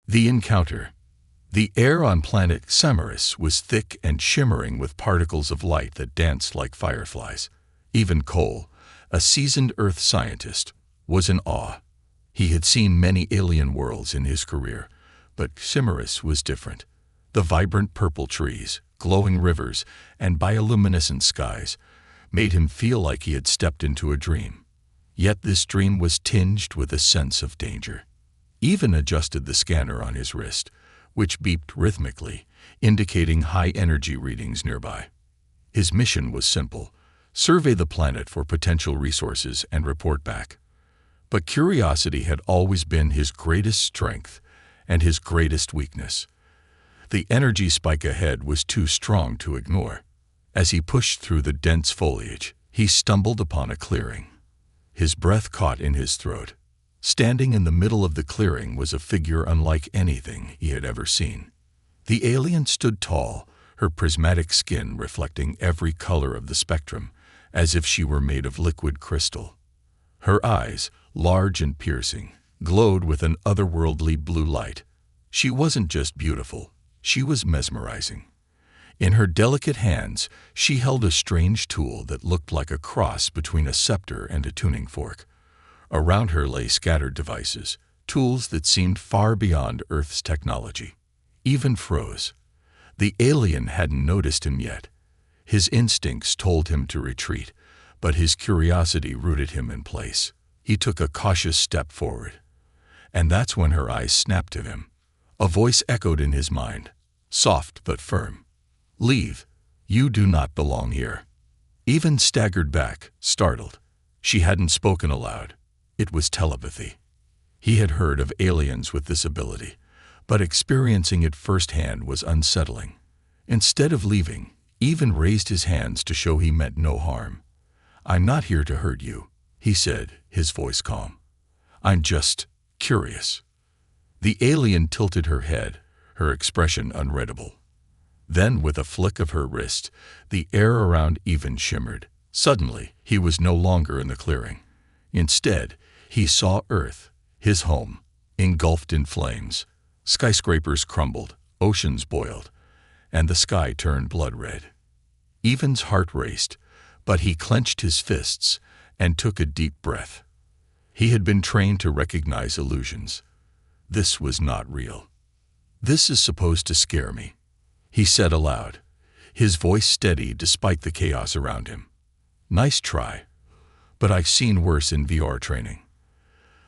The encounter. The air on planet Samaris was thick and shimmering with particles of light that danced like fireflies. Even Cole, a seasoned Earth scientist, was in awe. He had seen many alien worlds in his career, but Samaris was different. The vibrant purple trees, glowing rivers, and bioluminescent skies made him feel like he had stepped into a dream. Yet this dream was tinged with a sense of danger. Even adjusted the scanner on his wrist, which beeped rhythmically, indicating high-energy readings nearby. His mission was simple: survey the planet for potential resources and report back. But curiosity had always been his greatest strength and his greatest weakness. The energy spike ahead was too strong to ignore. As he pushed through the dense foliage, he stumbled upon a clearing. His breath caught in his throat. Standing in the middle of the clearing was a figure unlike anything he had ever seen. The alien stood tall, her prismatic skin reflecting every color of the spectrum, as if she were made of liquid crystal. Her eyes, large and piercing, glowed with an otherworldly blue light. She wasn't just beautiful, she was mesmerizing. In her delicate hands, she held a strange tool that looked like a cross between a scepter and a tuning fork. Around her lay scattered devices, tools that seemed far beyond Earth's technology. Even froze. The alien hadn't noticed him yet. His instincts told him to retreat, but his curiosity rooted him in place. He took a cautious step forward. And that's when her eyes snapped to him. A voice echoed in his mind, soft but firm. "Leave. You do not belong here." Even staggered back, startled. She hadn't spoken aloud. It was telepathy. He had heard of aliens with this ability, but experiencing it firsthand was unsettling. Instead of leaving, Even raised his hands to show he meant no harm. "I'm not here to hurt you," he said, his voice calm. "I'm just curious." The alien tilted her head, her expression unreadable. Then, with a flick of her wrist, the air around Even shimmered. Suddenly, he was no longer in the clearing. Instead, he saw Earth, his home, engulfed in flames. Skyscrapers crumbled, oceans boiled, and the sky turned blood red. Even's heart raced, but he clenched his fists and took a deep breath. He had been trained to recognize illusions. This was not real. "This is supposed to scare me," he said aloud, his voice steady despite the chaos around him. "Nice try, but I've seen worse in VR training."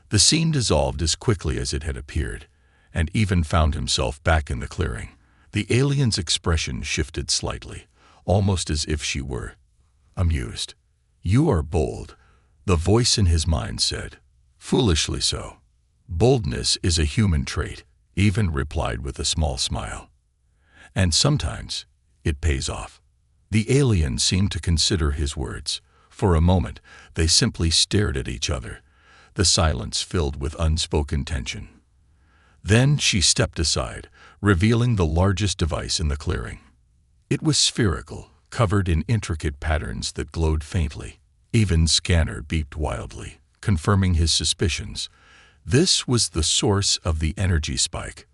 The scene dissolved as quickly as it had appeared, and Even found himself back in the clearing. The alien's expression shifted slightly, almost as if she were amused. "You are bold," the voice in his mind said. "Foolishly so." "Boldness is a human trait," Even replied with a small smile. "And sometimes it pays off." The alien seemed to consider his words. For a moment, they simply stared at each other, the silence filled with unspoken tension. Then she stepped aside, revealing the largest device in the clearing. It was spherical, covered in intricate patterns that glowed faintly. Even's scanner beeped wildly, confirming his suspicions. This was the source of the energy spike.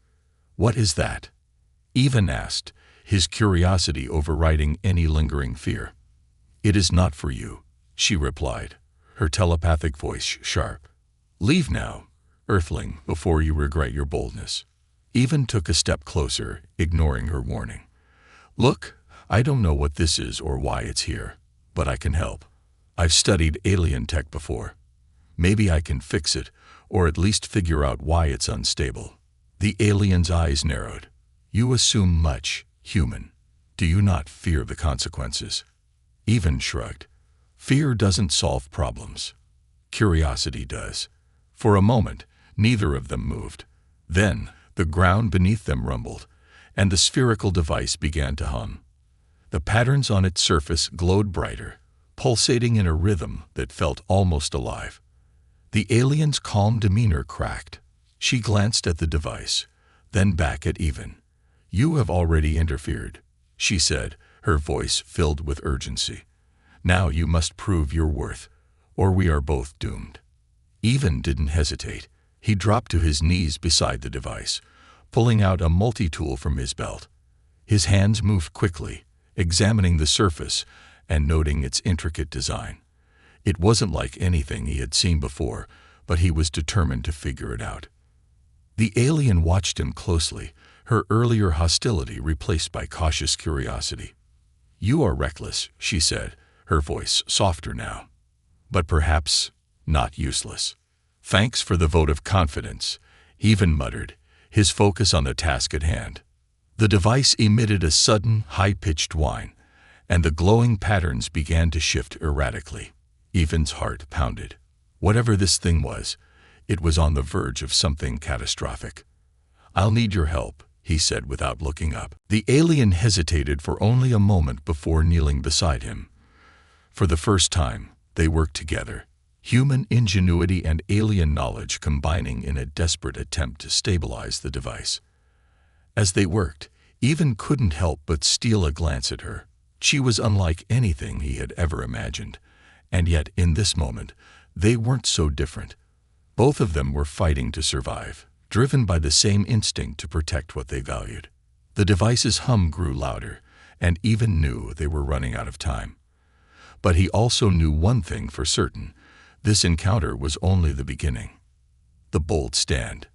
"What is that?" Even asked, his curiosity overriding any lingering fear. "It is not for you," she replied, her telepathic voice sharp. "Leave now, Earthling, before you regret your boldness." Even took a step closer, ignoring her warning. "Look, I don't know what this is or why it's here, but I can help. I've studied alien tech before. Maybe I can fix it, or at least figure out why it's unstable." The alien's eyes narrowed. "You assume much, human. Do you not fear the consequences?" Even shrugged. "Fear doesn't solve problems. Curiosity does." For a moment, neither of them moved. Then, the ground beneath them rumbled, and the spherical device began to hum. The patterns on its surface glowed brighter, pulsating in a rhythm that felt almost alive. The alien's calm demeanor cracked. She glanced at the device, then back at Even. "You have already interfered," she said, her voice filled with urgency. "Now you must prove your worth, or we are both doomed." Even didn't hesitate. He dropped to his knees beside the device, pulling out a multi-tool from his belt. His hands moved quickly, examining the surface and noting its intricate design. It wasn't like anything he had seen before, but he was determined to figure it out. The alien watched him closely, her earlier hostility replaced by cautious curiosity. "You are reckless," she said, her voice softer now. "But perhaps not useless." "Thanks for the vote of confidence," Even muttered, his focus on the task at hand. The device emitted a sudden, high-pitched whine, and the glowing patterns began to shift erratically. Even's heart pounded. Whatever this thing was, it was on the verge of something catastrophic. "I'll need your help," he said without looking up. The alien hesitated for only a moment before kneeling beside him. For the first time, they worked together, human ingenuity and alien knowledge combining in a desperate attempt to stabilize the device. As they worked, Even couldn't help but steal a glance at her. She was unlike anything he had ever imagined, and yet in this moment, they weren't so different. Both of them were fighting to survive, driven by the same instinct to protect what they valued. The device's hum grew louder, and Even knew they were running out of time. But he also knew one thing for certain: this encounter was only the beginning. The bold stand.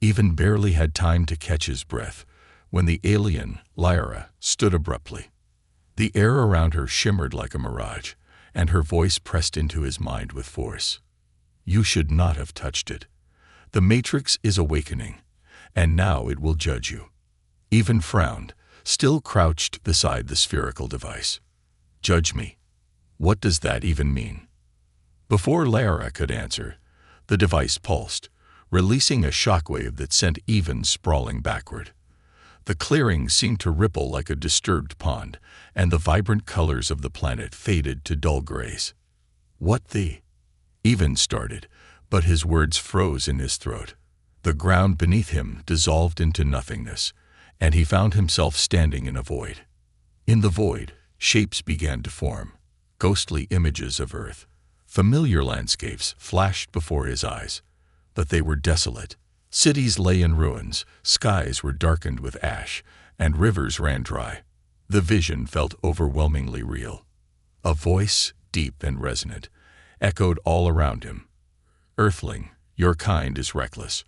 Even barely had time to catch his breath when the alien, Lyra, stood abruptly. The air around her shimmered like a mirage, and her voice pressed into his mind with force. "You should not have touched it. The Matrix is awakening, and now it will judge you." Even frowned, still crouched beside the spherical device. "Judge me? What does that even mean?" Before Lyra could answer, the device pulsed, releasing a shockwave that sent Even sprawling backward. The clearing seemed to ripple like a disturbed pond, and the vibrant colors of the planet faded to dull grays. "What the—" Even started, but his words froze in his throat. The ground beneath him dissolved into nothingness, and he found himself standing in a void. In the void, shapes began to form, ghostly images of Earth. Familiar landscapes flashed before his eyes, but they were desolate. Cities lay in ruins, skies were darkened with ash, and rivers ran dry. The vision felt overwhelmingly real. A voice, deep and resonant, echoed all around him. "Earthling, your kind is reckless.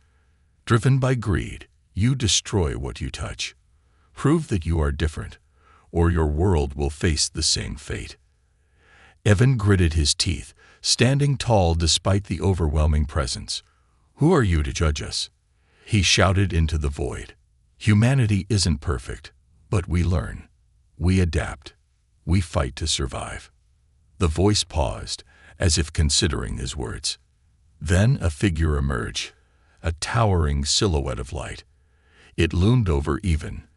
Driven by greed, you destroy what you touch. Prove that you are different, or your world will face the same fate." Even gritted his teeth, standing tall despite the overwhelming presence. "Who are you to judge us?" he shouted into the void. "Humanity isn't perfect, but we learn. We adapt. We fight to survive." The voice paused, as if considering his words. Then a figure emerged, a towering silhouette of light. It loomed over Even,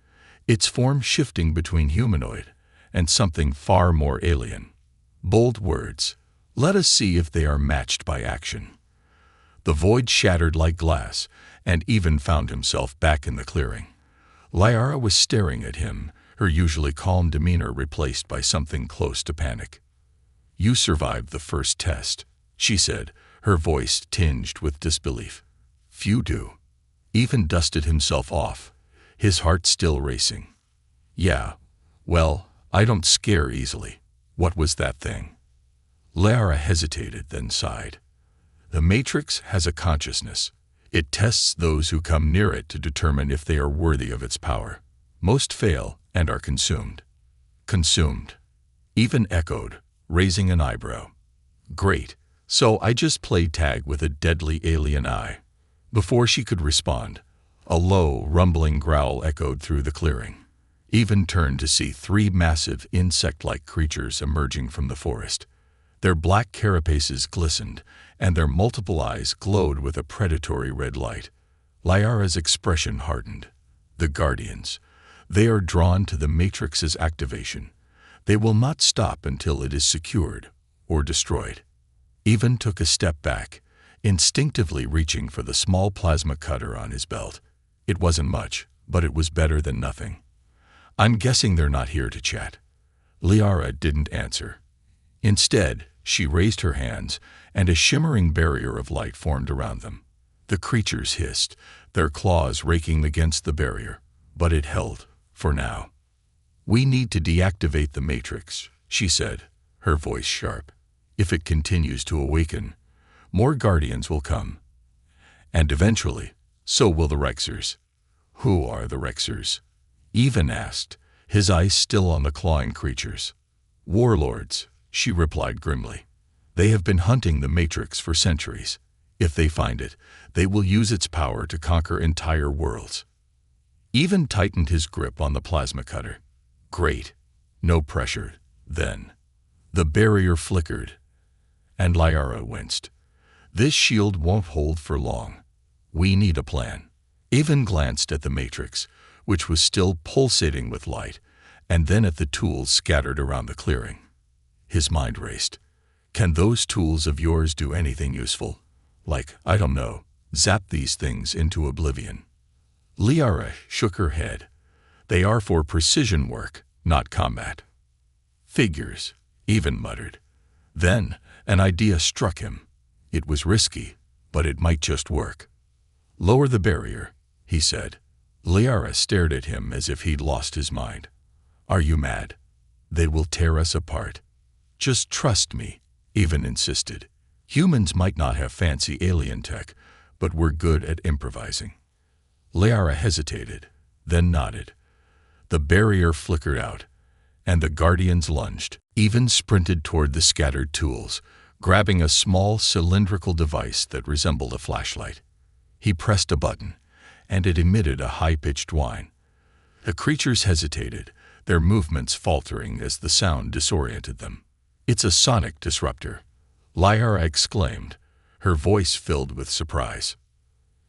its form shifting between humanoid and something far more alien. Bold words. Let us see if they are matched by action. The void shattered like glass, and Even found himself back in the clearing. Lyra was staring at him, her usually calm demeanor replaced by something close to panic. "You survived the first test," she said, her voice tinged with disbelief. "Few do." Even dusted himself off, his heart still racing. "Yeah, well, I don't scare easily. What was that thing?" Lyra hesitated, then sighed. "The Matrix has a consciousness. It tests those who come near it to determine if they are worthy of its power. Most fail and are consumed." "Consumed?" Even echoed, raising an eyebrow. "Great, so I just played tag with a deadly alien eye." Before she could respond, a low, rumbling growl echoed through the clearing. Even turned to see three massive, insect-like creatures emerging from the forest. Their black carapaces glistened, and their multiple eyes glowed with a predatory red light. Lyra's expression hardened. "The Guardians. They are drawn to the Matrix's activation. They will not stop until it is secured or destroyed." Even took a step back, instinctively reaching for the small plasma cutter on his belt. It wasn't much, but it was better than nothing. "I'm guessing they're not here to chat." Lyra didn't answer. Instead, she raised her hands, and a shimmering barrier of light formed around them. The creatures hissed, their claws raking against the barrier, but it held, for now. "We need to deactivate the matrix," she said, her voice sharp. "If it continues to awaken, more guardians will come. And eventually, so will the Rexers." "Who are the Rexers?" Even asked, his eyes still on the clawing creatures. "Warlords," she replied grimly. "They have been hunting the Matrix for centuries. If they find it, they will use its power to conquer entire worlds." Even tightened his grip on the plasma cutter. "Great. No pressure, then." The barrier flickered, and Liara winced. "This shield won't hold for long. We need a plan." Even glanced at the Matrix, which was still pulsating with light, and then at the tools scattered around the clearing. His mind raced. "Can those tools of yours do anything useful? Like, I don't know, zap these things into oblivion?" Liara shook her head. "They are for precision work, not combat." "Figures," Even muttered. Then an idea struck him. It was risky, but it might just work. "Lower the barrier," he said. Liara stared at him as if he'd lost his mind. "Are you mad? They will tear us apart." "Just trust me," Even insisted. "Humans might not have fancy alien tech, but we're good at improvising." Liara hesitated, then nodded. The barrier flickered out, and the guardians lunged. Even sprinted toward the scattered tools, grabbing a small cylindrical device that resembled a flashlight. He pressed a button, and it emitted a high-pitched whine. The creatures hesitated, their movements faltering as the sound disoriented them. "It's a sonic disruptor," Liara exclaimed, her voice filled with surprise.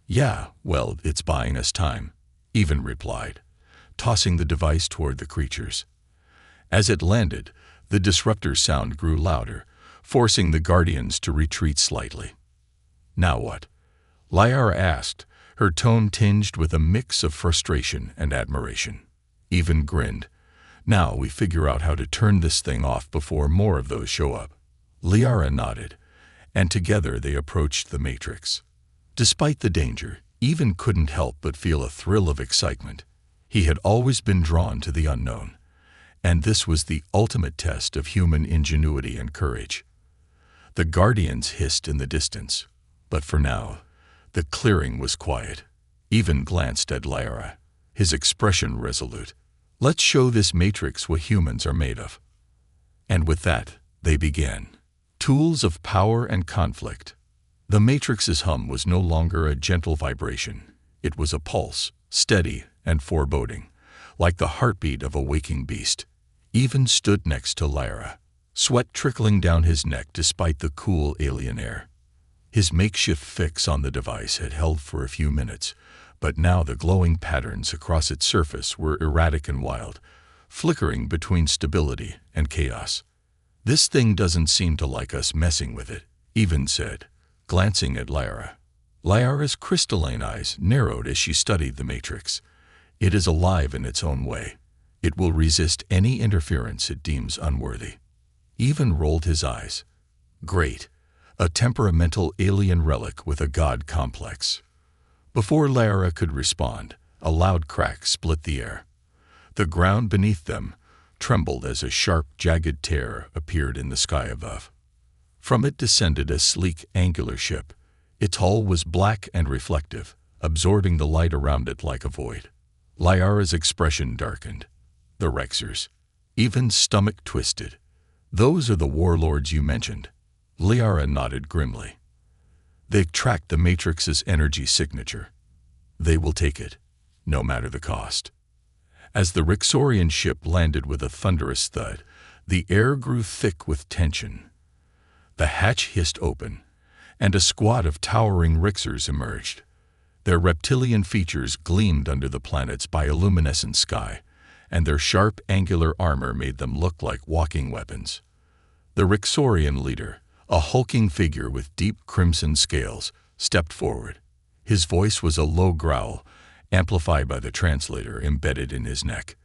"Yeah, well, it's buying us time," Even replied, tossing the device toward the creatures. As it landed, the disruptor's sound grew louder, forcing the guardians to retreat slightly. "Now what?" Liara asked, her tone tinged with a mix of frustration and admiration. Even grinned. "Now we figure out how to turn this thing off before more of those show up." Liara nodded, and together they approached the Matrix. Despite the danger, Even couldn't help but feel a thrill of excitement. He had always been drawn to the unknown, and this was the ultimate test of human ingenuity and courage. The guardians hissed in the distance, but for now, the clearing was quiet. Even glanced at Liara, his expression resolute. "Let's show this Matrix what humans are made of." And with that, they began. Tools of power and conflict. The Matrix's hum was no longer a gentle vibration. It was a pulse, steady and foreboding, like the heartbeat of a waking beast. Even stood next to Liara, sweat trickling down his neck despite the cool alien air. His makeshift fix on the device had held for a few minutes, but now the glowing patterns across its surface were erratic and wild, flickering between stability and chaos. "This thing doesn't seem to like us messing with it," Even said, glancing at Liara. Liara's crystalline eyes narrowed as she studied the Matrix. "It is alive in its own way. It will resist any interference it deems unworthy." Even rolled his eyes. "Great. A temperamental alien relic with a god complex." Before Liara could respond, a loud crack split the air. The ground beneath them trembled as a sharp, jagged tear appeared in the sky above. From it descended a sleek, angular ship. Its hull was black and reflective, absorbing the light around it like a void. Liara's expression darkened. "The Rexers." Even's stomach twisted. "Those are the warlords you mentioned." Liara nodded grimly. "They tracked the Matrix's energy signature. They will take it, no matter the cost." As the Rexorian ship landed with a thunderous thud, the air grew thick with tension. The hatch hissed open, and a squad of towering Rexers emerged. Their reptilian features gleamed under the planet's bioluminescent sky, and their sharp, angular armor made them look like walking weapons. The Rexorian leader, a hulking figure with deep crimson scales, stepped forward. His voice was a low growl, amplified by the translator embedded in his neck.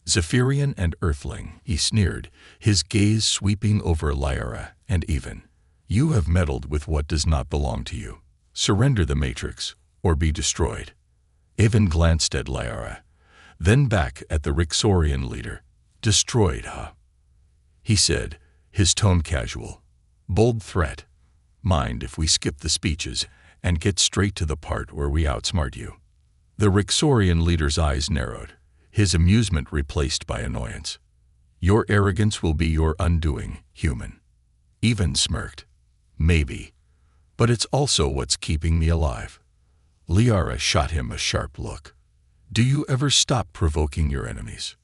"Zephyrian and Earthling," he sneered, his gaze sweeping over Liara and Even. "You have meddled with what does not belong to you. surrender the Matrix, or be destroyed. Avon glanced at Lyra, then back at the Rixorian leader. Destroyed, huh? He said, his tone casual. Bold threat. Mind if we skip the speeches and get straight to the part where we outsmart you? The Rixorian leader's eyes narrowed, his amusement replaced by annoyance. Your arrogance will be your undoing, human. Even smirked. Maybe. But it's also what's keeping me alive. Liara shot him a sharp look. Do you ever stop provoking your enemies?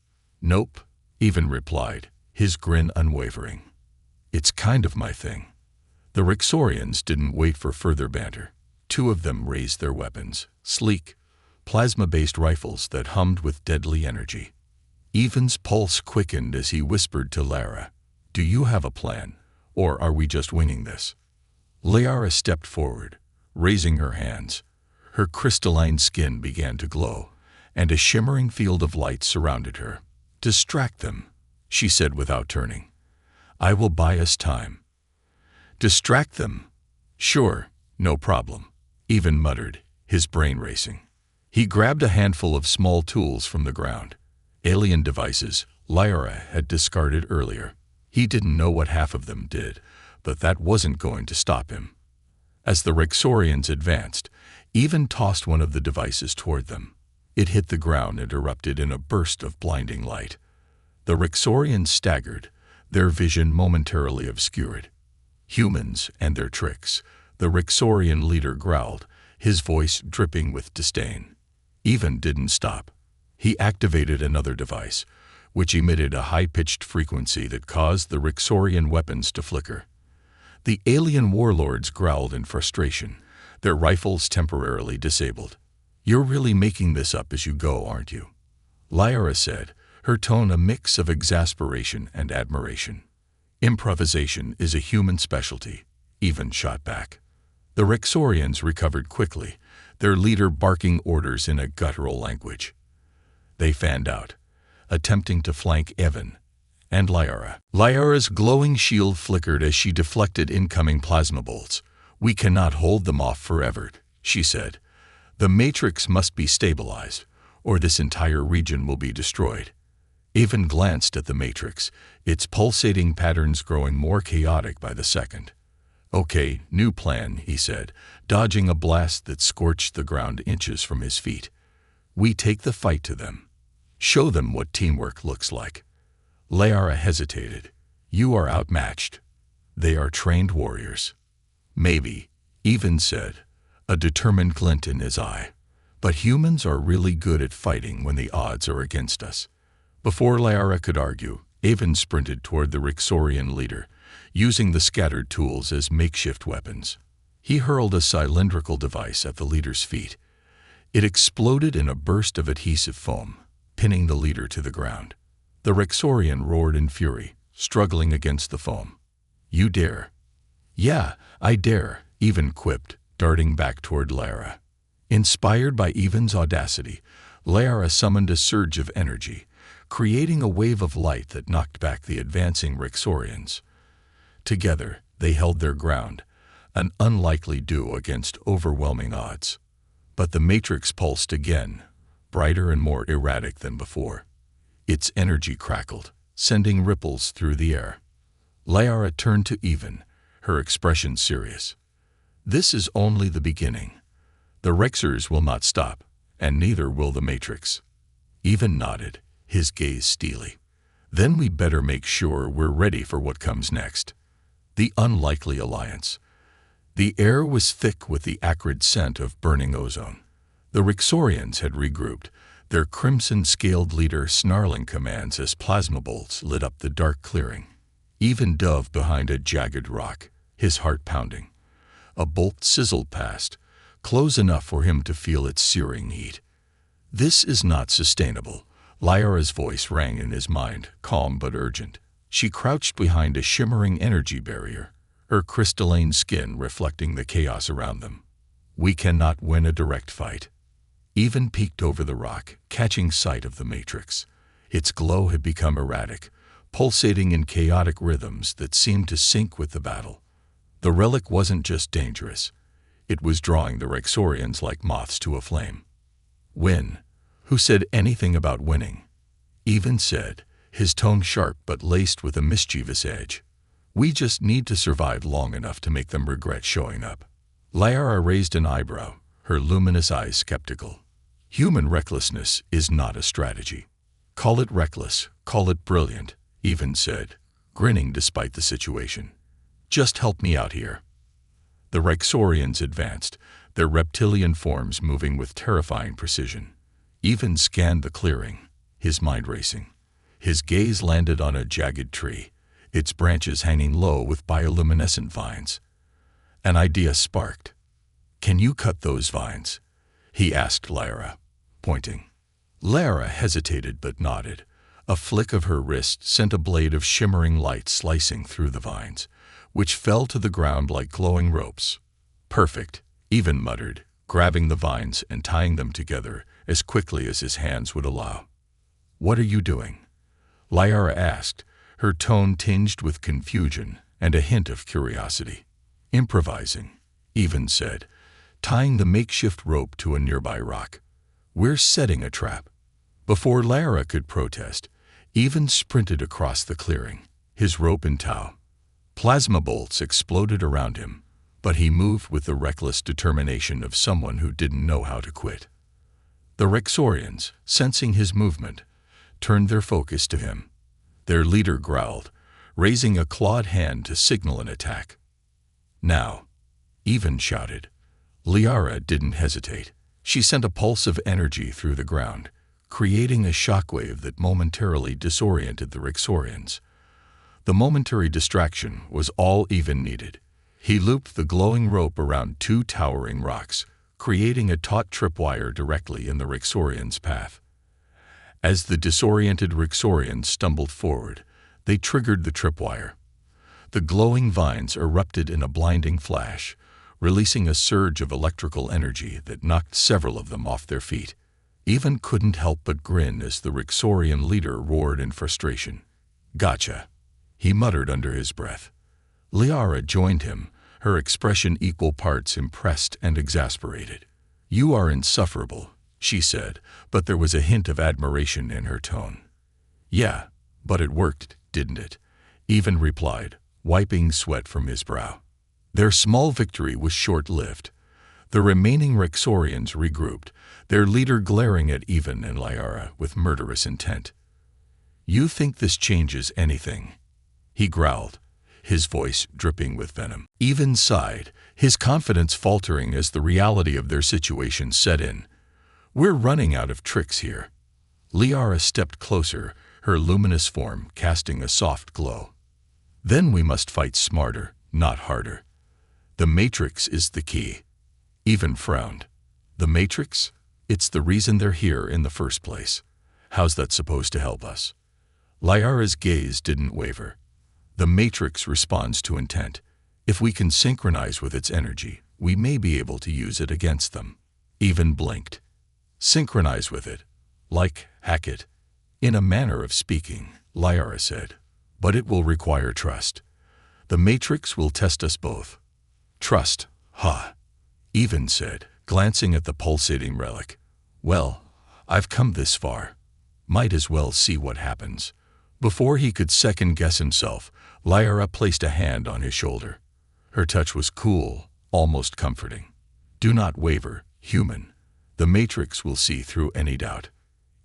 Nope, Even replied, his grin unwavering. It's kind of my thing. The Rixorians didn't wait for further banter. Two of them raised their weapons, sleek, plasma-based rifles that hummed with deadly energy. Even's pulse quickened as he whispered to Lara, "Do you have a plan, or are we just winging this?" Lara stepped forward, raising her hands. Her crystalline skin began to glow, and a shimmering field of light surrounded her. "Distract them," she said without turning. "I will buy us time." "Distract them? Sure, no problem," Even muttered, his brain racing. He grabbed a handful of small tools from the ground, alien devices Lyra had discarded earlier. He didn't know what half of them did, but that wasn't going to stop him. As the Rixorians advanced, Even tossed one of the devices toward them. It hit the ground and erupted in a burst of blinding light. The Rixorians staggered, their vision momentarily obscured. Humans and their tricks, the Rixorian leader growled, his voice dripping with disdain. Even didn't stop. He activated another device, which emitted a high-pitched frequency that caused the Rixorian weapons to flicker. The alien warlords growled in frustration, their rifles temporarily disabled. "You're really making this up as you go, aren't you?" Lyra said, her tone a mix of exasperation and admiration. "Improvisation is a human specialty," Even shot back. The Rixorians recovered quickly, their leader barking orders in a guttural language. They fanned out, attempting to flank Even and Lyra. Lyra's glowing shield flickered as she deflected incoming plasma bolts. "We cannot hold them off forever," she said. "The Matrix must be stabilized, or this entire region will be destroyed." Even glanced at the Matrix, its pulsating patterns growing more chaotic by the second. "Okay, new plan," he said, dodging a blast that scorched the ground inches from his feet. "We take the fight to them. Show them what teamwork looks like." Lara hesitated. "You are outmatched. They are trained warriors." "Maybe," Even said, a determined glint in his eye. "But humans are really good at fighting when the odds are against us." Before Lara could argue, Even sprinted toward the Rixorian leader, using the scattered tools as makeshift weapons. He hurled a cylindrical device at the leader's feet. It exploded in a burst of adhesive foam, pinning the leader to the ground. The Rixorian roared in fury, struggling against the foam. "You dare?" "Yeah, I dare," Even quipped, darting back toward Lara. Inspired by Even's audacity, Lara summoned a surge of energy, creating a wave of light that knocked back the advancing Rixorians. Together, they held their ground, an unlikely duo against overwhelming odds. But the Matrix pulsed again, brighter and more erratic than before. Its energy crackled, sending ripples through the air. Lara turned to Even, her expression serious. "This is only the beginning. The Rexers will not stop, and neither will the Matrix." Even nodded, his gaze steely. "Then we better make sure we're ready for what comes next." The unlikely alliance. The air was thick with the acrid scent of burning ozone. The Rixorians had regrouped, their crimson-scaled leader snarling commands as plasma bolts lit up the dark clearing. Even dove behind a jagged rock, his heart pounding. A bolt sizzled past, close enough for him to feel its searing heat. "This is not sustainable," Lyra's voice rang in his mind, calm but urgent. She crouched behind a shimmering energy barrier, her crystalline skin reflecting the chaos around them. "We cannot win a direct fight." Even peeked over the rock, catching sight of the Matrix. Its glow had become erratic, pulsating in chaotic rhythms that seemed to sync with the battle. The relic wasn't just dangerous. It was drawing the Rexorians like moths to a flame. Win? Who said anything about winning? Even said, his tone sharp but laced with a mischievous edge. We just need to survive long enough to make them regret showing up. Lyra raised an eyebrow, her luminous eyes skeptical. Human recklessness is not a strategy. Call it reckless, call it brilliant, Even said, grinning despite the situation. Just help me out here. The Rexorians advanced, their reptilian forms moving with terrifying precision. Even scanned the clearing, his mind racing. His gaze landed on a jagged tree, its branches hanging low with bioluminescent vines. An idea sparked. Can you cut those vines? He asked Lyra, pointing. Lyra hesitated but nodded. A flick of her wrist sent a blade of shimmering light slicing through the vines, which fell to the ground like glowing ropes. Perfect, Even muttered, grabbing the vines and tying them together as quickly as his hands would allow. What are you doing? Lyra asked, her tone tinged with confusion and a hint of curiosity. Improvising, Even said, tying the makeshift rope to a nearby rock. We're setting a trap. Before Lyra could protest, Even sprinted across the clearing, his rope in tow. Plasma bolts exploded around him, but he moved with the reckless determination of someone who didn't know how to quit. The Rexorians, sensing his movement, turned their focus to him. Their leader growled, raising a clawed hand to signal an attack. Now, Even shouted. Lyra didn't hesitate. She sent a pulse of energy through the ground, creating a shockwave that momentarily disoriented the Rexorians. The momentary distraction was all Even needed. He looped the glowing rope around two towering rocks, creating a taut tripwire directly in the Rexorians' path. As the disoriented Rexorians stumbled forward, they triggered the tripwire. The glowing vines erupted in a blinding flash, releasing a surge of electrical energy that knocked several of them off their feet. Even couldn't help but grin as the Rexorian leader roared in frustration. Gotcha, he muttered under his breath. Lyra joined him, her expression equal parts impressed and exasperated. You are insufferable, she said, but there was a hint of admiration in her tone. Yeah, but it worked, didn't it? Even replied, wiping sweat from his brow. Their small victory was short-lived. The remaining Rexorians regrouped, their leader glaring at Even and Lyra with murderous intent. You think this changes anything? He growled, his voice dripping with venom. Even sighed, his confidence faltering as the reality of their situation set in. We're running out of tricks here. Lyra stepped closer, her luminous form casting a soft glow. Then we must fight smarter, not harder. The Matrix is the key. Even frowned. The Matrix? It's the reason they're here in the first place. How's that supposed to help us? Lyra's gaze didn't waver. The Matrix responds to intent. If we can synchronize with its energy, we may be able to use it against them. Even blinked. Synchronize with it. Like, hack it. In a manner of speaking, Lyra said. But it will require trust. The Matrix will test us both. Trust, huh? Even said, glancing at the pulsating relic. Well, I've come this far. Might as well see what happens. Before he could second-guess himself, Lyra placed a hand on his shoulder. Her touch was cool, almost comforting. Do not waver, human. The Matrix will see through any doubt.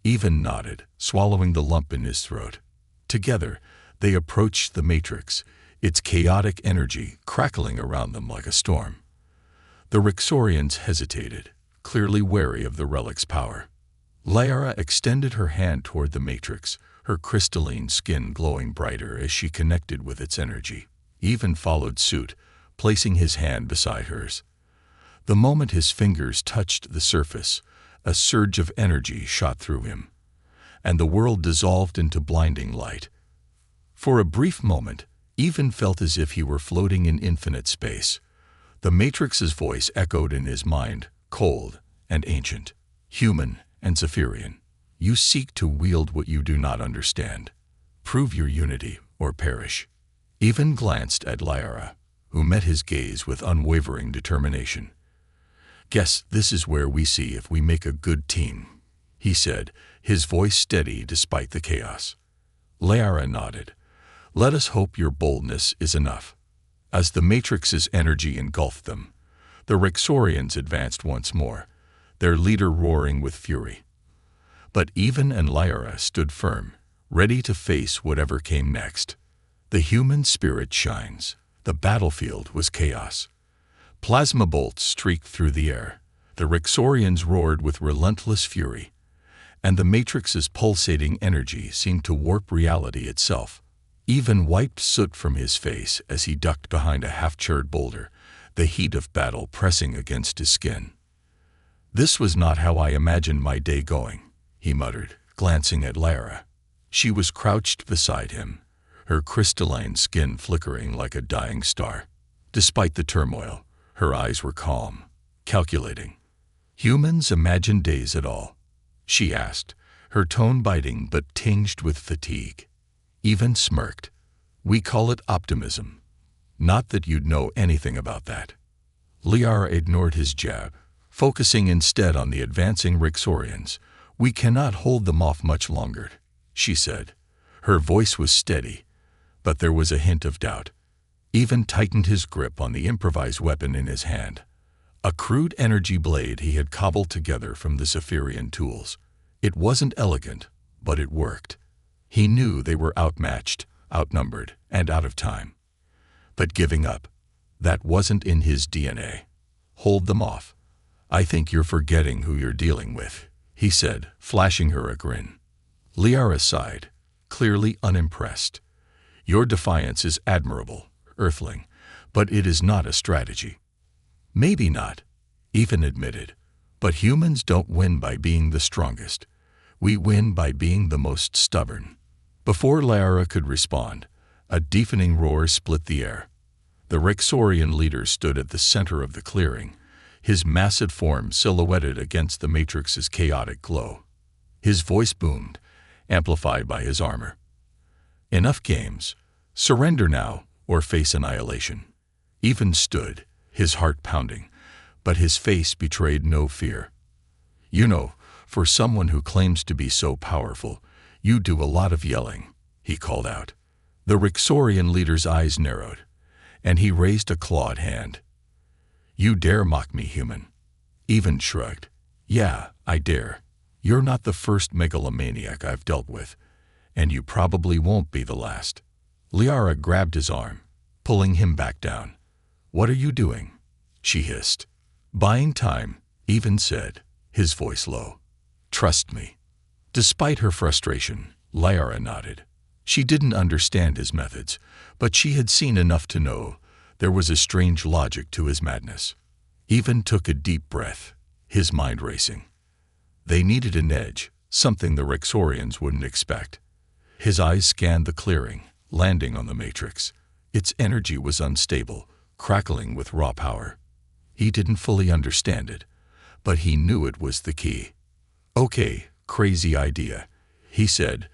Even nodded, swallowing the lump in his throat. Together, they approached the Matrix, its chaotic energy crackling around them like a storm. The Rexorians hesitated, clearly wary of the relic's power. Lyra extended her hand toward the Matrix, her crystalline skin glowing brighter as she connected with its energy. Even followed suit, placing his hand beside hers. The moment his fingers touched the surface, a surge of energy shot through him, and the world dissolved into blinding light. For a brief moment, Even felt as if he were floating in infinite space. The Matrix's voice echoed in his mind, cold and ancient, human and Zephyrian. You seek to wield what you do not understand. Prove your unity or perish. Even glanced at Lyra, who met his gaze with unwavering determination. Guess this is where we see if we make a good team, he said, his voice steady despite the chaos. Liara nodded. Let us hope your boldness is enough. As the Matrix's energy engulfed them, the Rexorians advanced once more, their leader roaring with fury. But Even and Liara stood firm, ready to face whatever came next. The human spirit shines. The battlefield was chaos. Plasma bolts streaked through the air. The Rexorians roared with relentless fury, and the Matrix's pulsating energy seemed to warp reality itself. Even wiped soot from his face as he ducked behind a half-charred boulder, the heat of battle pressing against his skin. This was not how I imagined my day going, he muttered, glancing at Liara. She was crouched beside him, her crystalline skin flickering like a dying star. Despite the turmoil, her eyes were calm, calculating. Humans imagine days at all? She asked, her tone biting but tinged with fatigue. Even smirked. We call it optimism. Not that you'd know anything about that. Liara ignored his jab, focusing instead on the advancing Rexorians. We cannot hold them off much longer, she said. Her voice was steady, but there was a hint of doubt. Even tightened his grip on the improvised weapon in his hand. A crude energy blade he had cobbled together from the Zephyrian tools. It wasn't elegant, but it worked. He knew they were outmatched, outnumbered, and out of time. But giving up, that wasn't in his DNA. Hold them off. I think you're forgetting who you're dealing with, he said, flashing her a grin. Liara sighed, clearly unimpressed. Your defiance is admirable, Earthling, but it is not a strategy. Maybe not, Even admitted, but humans don't win by being the strongest. We win by being the most stubborn. Before Liara could respond, a deafening roar split the air. The Rexorian leader stood at the center of the clearing, his massive form silhouetted against the Matrix's chaotic glow. His voice boomed, amplified by his armor. Enough games. Surrender now, or face annihilation. Even stood, his heart pounding, but his face betrayed no fear. You know, for someone who claims to be so powerful, you do a lot of yelling, he called out. The Rexorian leader's eyes narrowed, and he raised a clawed hand. You dare mock me, human? Even shrugged. Yeah, I dare. You're not the first megalomaniac I've dealt with, and you probably won't be the last. Liara grabbed his arm, pulling him back down. What are you doing? She hissed. Buying time, Even said, his voice low. Trust me. Despite her frustration, Liara nodded. She didn't understand his methods, but she had seen enough to know there was a strange logic to his madness. Even took a deep breath, his mind racing. They needed an edge, something the Rexorians wouldn't expect. His eyes scanned the clearing, landing on the Matrix. Its energy was unstable, crackling with raw power. He didn't fully understand it, but he knew it was the key. Okay, crazy idea, he said,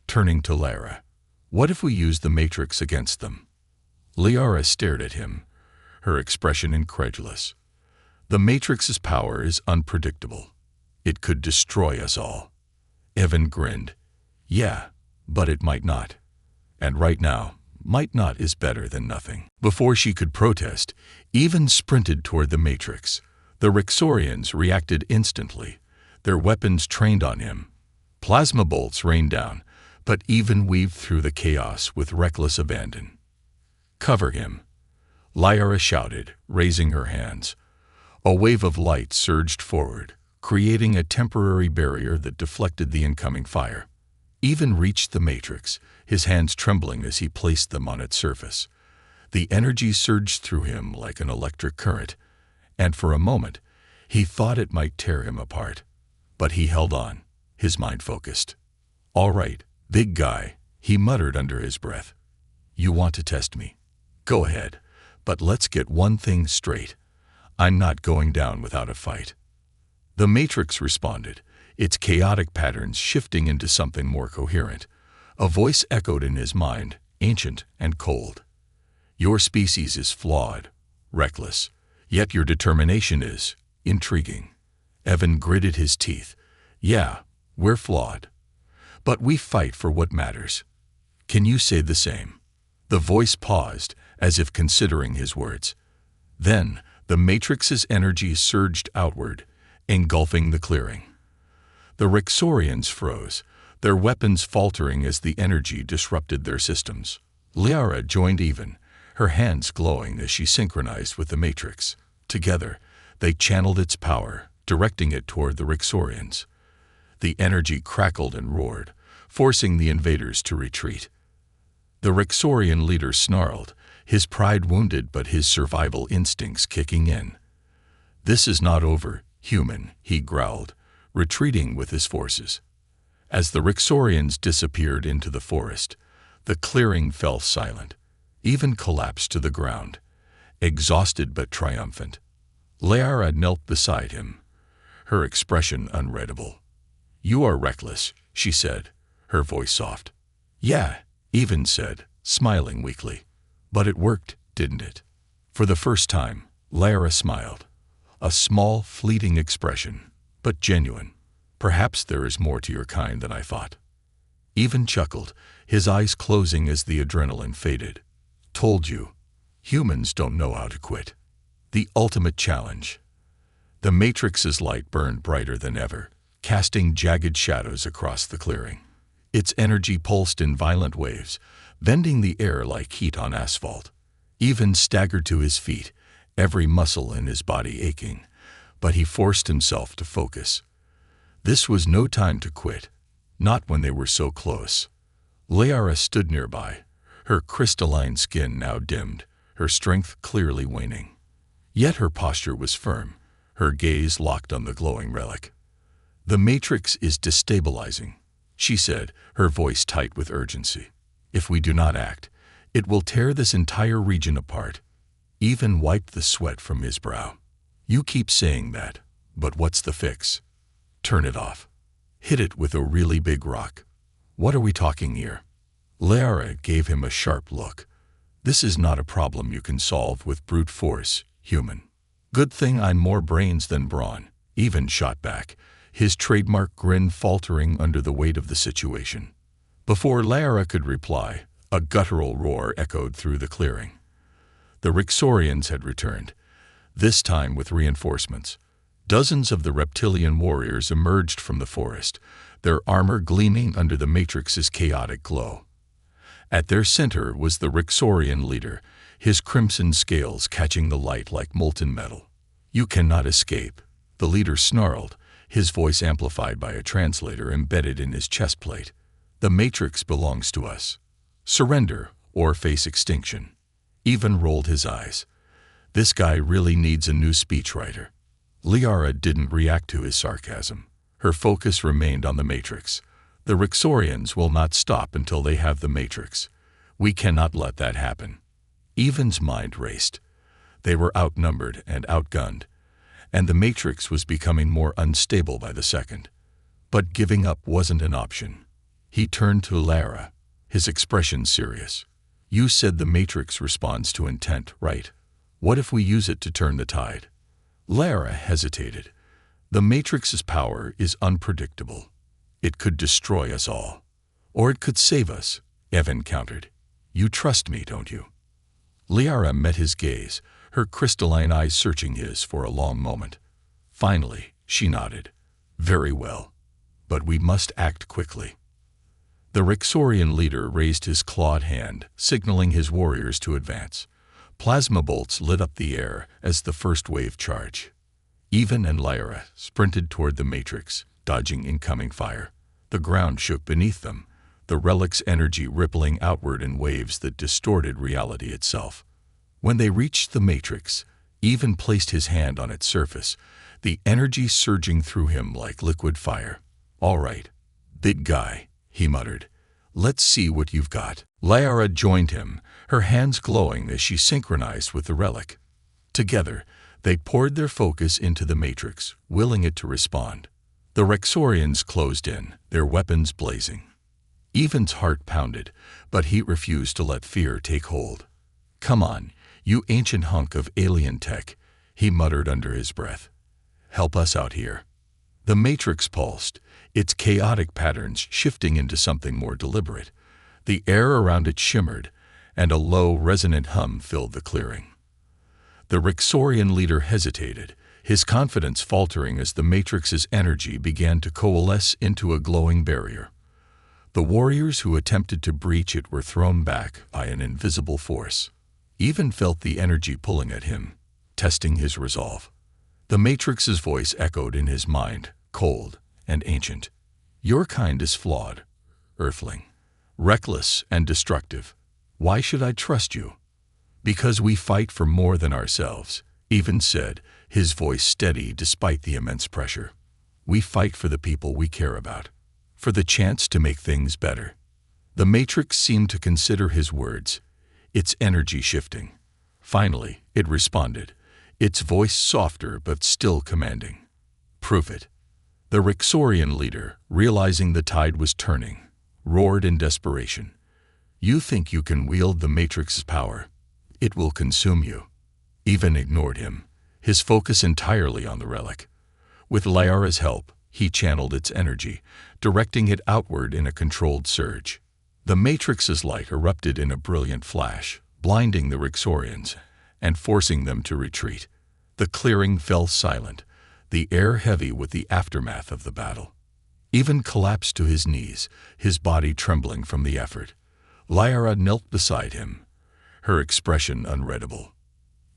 turning to Liara. What if we use the Matrix against them? Liara stared at him, her expression incredulous. The Matrix's power is unpredictable. It could destroy us all. Evan grinned. Yeah, but it might not. And right now, might not is better than nothing. Before she could protest, Even sprinted toward the Matrix. The Rexorians reacted instantly, their weapons trained on him. Plasma bolts rained down, but Even weaved through the chaos with reckless abandon. Cover him, Liara shouted, raising her hands. A wave of light surged forward, creating a temporary barrier that deflected the incoming fire. Even reached the Matrix, his hands trembling as he placed them on its surface. The energy surged through him like an electric current, and for a moment, he thought it might tear him apart. But he held on, his mind focused. All right, big guy, he muttered under his breath. You want to test me? Go ahead, but let's get one thing straight. I'm not going down without a fight. The Matrix responded, its chaotic patterns shifting into something more coherent. A voice echoed in his mind, ancient and cold. Your species is flawed, reckless, yet your determination is Intriguing. Evan gritted his teeth. Yeah, we're flawed. But we fight for what matters. Can you say the same? The voice paused, as if considering his words. Then, the Matrix's energy surged outward, engulfing the clearing. The Rixorians froze, their weapons faltering as the energy disrupted their systems. Liara joined even, her hands glowing as she synchronized with the Matrix. Together, they channeled its power, directing it toward the Rixorians. The energy crackled and roared, forcing the invaders to retreat. The Rixorian leader snarled, his pride wounded but his survival instincts kicking in. This is not over, human, he growled, retreating with his forces. As the Rixorians disappeared into the forest, the clearing fell silent, even collapsed to the ground, exhausted but triumphant. Liara knelt beside him, her expression unreadable. You are reckless, she said, her voice soft. Yeah, Even said, smiling weakly. But it worked, didn't it? For the first time, Liara smiled. A small, fleeting expression, but genuine. Perhaps there is more to your kind than I thought. Even chuckled, his eyes closing as the adrenaline faded. Told you, humans don't know how to quit. The ultimate challenge. The Matrix's light burned brighter than ever, casting jagged shadows across the clearing. Its energy pulsed in violent waves, bending the air like heat on asphalt. Even staggered to his feet, every muscle in his body aching, but he forced himself to focus. This was no time to quit, not when they were so close. Liara stood nearby, her crystalline skin now dimmed, her strength clearly waning. Yet her posture was firm, her gaze locked on the glowing relic. The Matrix is destabilizing, she said, her voice tight with urgency. If we do not act, it will tear this entire region apart. Even wiped the sweat from his brow. You keep saying that, but what's the fix? Turn it off. Hit it with a really big rock. What are we talking here? Liara gave him a sharp look. This is not a problem you can solve with brute force, human. Good thing I'm more brains than brawn, even shot back, his trademark grin faltering under the weight of the situation. Before Liara could reply, a guttural roar echoed through the clearing. The Rixorians had returned, this time with reinforcements. Dozens of the reptilian warriors emerged from the forest, their armor gleaming under the Matrix's chaotic glow. At their center was the Rixorian leader, his crimson scales catching the light like molten metal. You cannot escape, the leader snarled, his voice amplified by a translator embedded in his chest plate. The Matrix belongs to us. Surrender or face extinction. Even rolled his eyes. This guy really needs a new speechwriter. Liara didn't react to his sarcasm. Her focus remained on the Matrix. The Rixorians will not stop until they have the Matrix. We cannot let that happen. Even's mind raced. They were outnumbered and outgunned, and the Matrix was becoming more unstable by the second. But giving up wasn't an option. He turned to Liara, his expression serious. You said the Matrix responds to intent, right? What if we use it to turn the tide? Liara hesitated. The Matrix's power is unpredictable. It could destroy us all. Or it could save us, Evan countered. You trust me, don't you? Liara met his gaze, her crystalline eyes searching his for a long moment. Finally, she nodded. Very well. But we must act quickly. The Rixorian leader raised his clawed hand, signaling his warriors to advance. Plasma bolts lit up the air as the first wave charged. Even and Liara sprinted toward the Matrix, dodging incoming fire. The ground shook beneath them, the relic's energy rippling outward in waves that distorted reality itself. When they reached the Matrix, Even placed his hand on its surface, the energy surging through him like liquid fire. All right, big guy, he muttered. Let's see what you've got. Liara joined him, her hands glowing as she synchronized with the relic. Together, they poured their focus into the Matrix, willing it to respond. The Rixorians closed in, their weapons blazing. Even's heart pounded, but he refused to let fear take hold. Come on, you ancient hunk of alien tech, he muttered under his breath. help us out here." The matrix pulsed, its chaotic patterns shifting into something more deliberate. The air around it shimmered, and a low, resonant hum filled the clearing. The Rixorian leader hesitated, his confidence faltering as the matrix's energy began to coalesce into a glowing barrier. The warriors who attempted to breach it were thrown back by an invisible force. Even felt the energy pulling at him, testing his resolve. The matrix's voice echoed in his mind, cold and ancient. "Your kind is flawed, Earthling. Reckless and destructive. Why should I trust you?" "Because we fight for more than ourselves," Even said, his voice steady despite the immense pressure. "We fight for the people we care about, for the chance to make things better." The matrix seemed to consider his words, its energy shifting. Finally, it responded, its voice softer but still commanding. "Prove it." The Rixorian leader, realizing the tide was turning, roared in desperation. "You think you can wield the matrix's power? It will consume you." Even ignored him, his focus entirely on the relic. With Lyara's help, he channeled its energy, directing it outward in a controlled surge. The matrix's light erupted in a brilliant flash, blinding the Rixorians and forcing them to retreat. The clearing fell silent, the air heavy with the aftermath of the battle. Even collapsed to his knees, his body trembling from the effort. Lyra knelt beside him, her expression unreadable.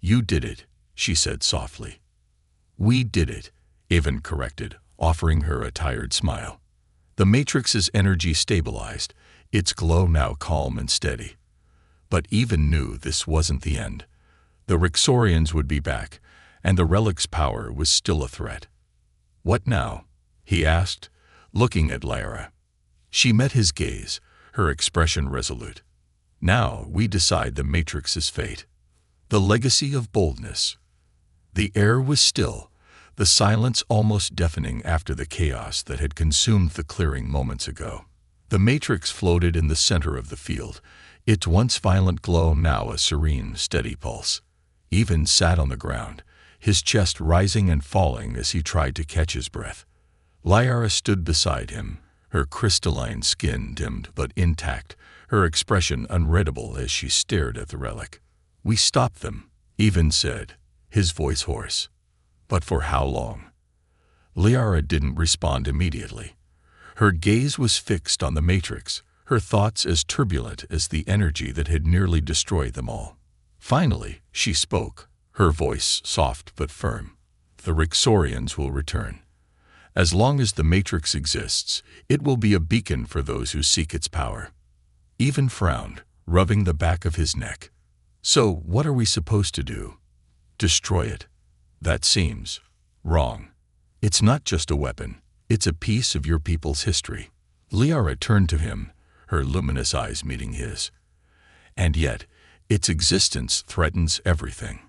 "You did it," she said softly. "We did it," Even corrected, offering her a tired smile. The matrix's energy stabilized, its glow now calm and steady. But Even knew this wasn't the end. The Rixorians would be back, and the relic's power was still a threat. "What now?" he asked, looking at Lyra. She met his gaze, her expression resolute. "Now we decide the matrix's fate." The legacy of boldness. The air was still, the silence almost deafening after the chaos that had consumed the clearing moments ago. The matrix floated in the center of the field, its once violent glow now a serene, steady pulse. Even sat on the ground, his chest rising and falling as he tried to catch his breath. Lyra stood beside him, her crystalline skin dimmed but intact, her expression unreadable as she stared at the relic. "We stopped them," Even said, his voice hoarse. "But for how long?" Lyra didn't respond immediately. Her gaze was fixed on the matrix, her thoughts as turbulent as the energy that had nearly destroyed them all. Finally, she spoke, her voice soft but firm. "The Rixorians will return. As long as the matrix exists, it will be a beacon for those who seek its power." Even frowned, rubbing the back of his neck. "So what are we supposed to do? Destroy it? That seems wrong. It's not just a weapon, it's a piece of your people's history." Lyra turned to him, her luminous eyes meeting his. "And yet, its existence threatens everything.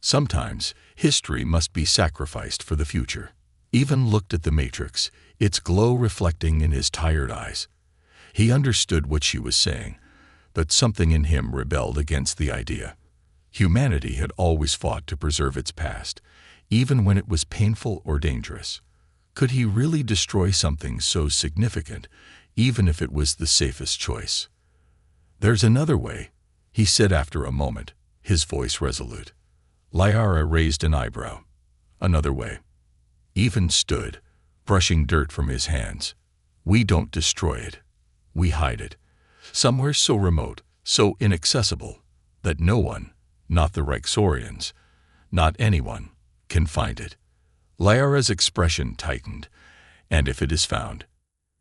Sometimes, history must be sacrificed for the future." Even looked at the matrix, its glow reflecting in his tired eyes. He understood what she was saying, but something in him rebelled against the idea. Humanity had always fought to preserve its past, even when it was painful or dangerous. Could he really destroy something so significant, even if it was the safest choice? "There's another way," he said after a moment, his voice resolute. Lyra raised an eyebrow. "Another way?" Even stood, brushing dirt from his hands. "We don't destroy it. We hide it. Somewhere so remote, so inaccessible, that no one, not the Rixorians, not anyone, can find it." Lyra's expression tightened. "And if it is found,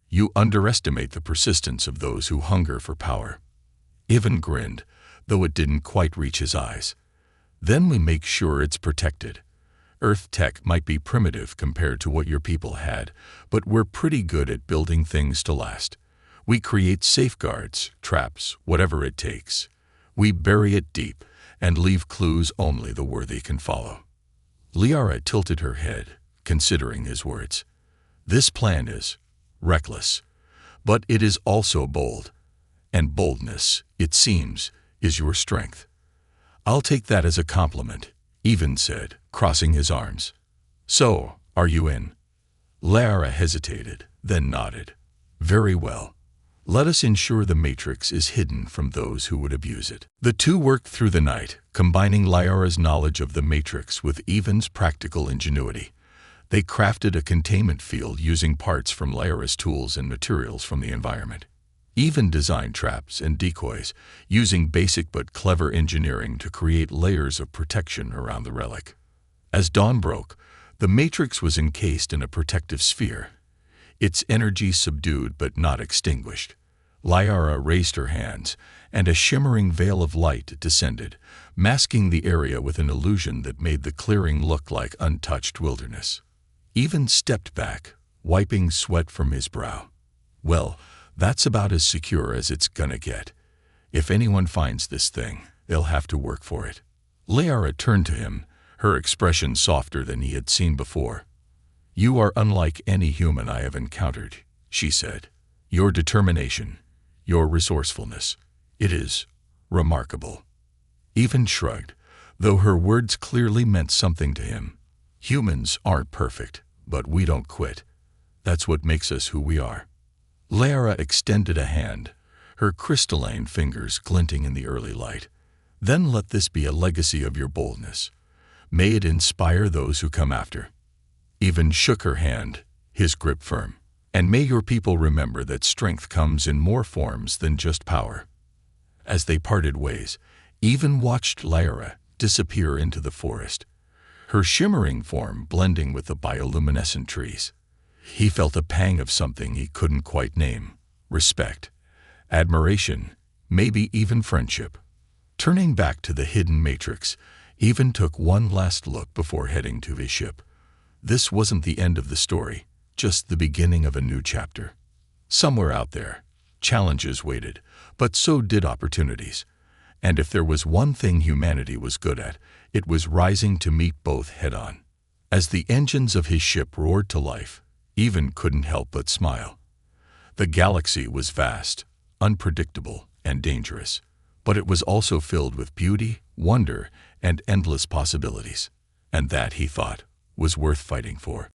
you underestimate the persistence of those who hunger for power." Even grinned, though it didn't quite reach his eyes. "Then we make sure it's protected. Earth tech might be primitive compared to what your people had, but we're pretty good at building things to last. We create safeguards, traps, whatever it takes. We bury it deep and leave clues only the worthy can follow." Lyra tilted her head, considering his words. "This plan is reckless, but it is also bold. And boldness, it seems, is your strength." "I'll take that as a compliment," Even said, crossing his arms. "So, Are you in? Lara hesitated, then nodded. Very well. Let us ensure the matrix is hidden from those who would abuse it. The two worked through the night, combining Lyara's knowledge of the matrix with Evan's practical ingenuity. They crafted a containment field using parts from Lyara's tools and materials from the environment. Evan designed traps and decoys, using basic but clever engineering to create layers of protection around the relic. As dawn broke, the matrix was encased in a protective sphere, its energy subdued but not extinguished. Lyara raised her hands, and a shimmering veil of light descended, masking the area with an illusion that made the clearing look like untouched wilderness. Evan stepped back, wiping sweat from his brow. Well, that's about as secure as it's gonna get. If anyone finds this thing, they'll have to work for it. Lyara turned to him, her expression softer than he had seen before. You are unlike any human I have encountered, she said. Your determination, your resourcefulness, it is remarkable. Evan shrugged, though her words clearly meant something to him. Humans aren't perfect, but we don't quit. That's what makes us who we are. Lyara extended a hand, her crystalline fingers glinting in the early light. Then let this be a legacy of your boldness. May it inspire those who come after. Evan shook her hand, his grip firm. And may your people remember that strength comes in more forms than just power. As they parted ways, Evan watched Lyara disappear into the forest, her shimmering form blending with the bioluminescent trees. He felt a pang of something he couldn't quite name. Respect, admiration, maybe even friendship. Turning back to the hidden matrix, Evan took one last look before heading to his ship. This wasn't the end of the story, just the beginning of a new chapter. Somewhere out there, challenges waited, but so did opportunities. And if there was one thing humanity was good at, it was rising to meet both head-on. As the engines of his ship roared to life, Evan couldn't help but smile. The galaxy was vast, unpredictable, and dangerous, but it was also filled with beauty, wonder, and endless possibilities. And that, he thought, was worth fighting for.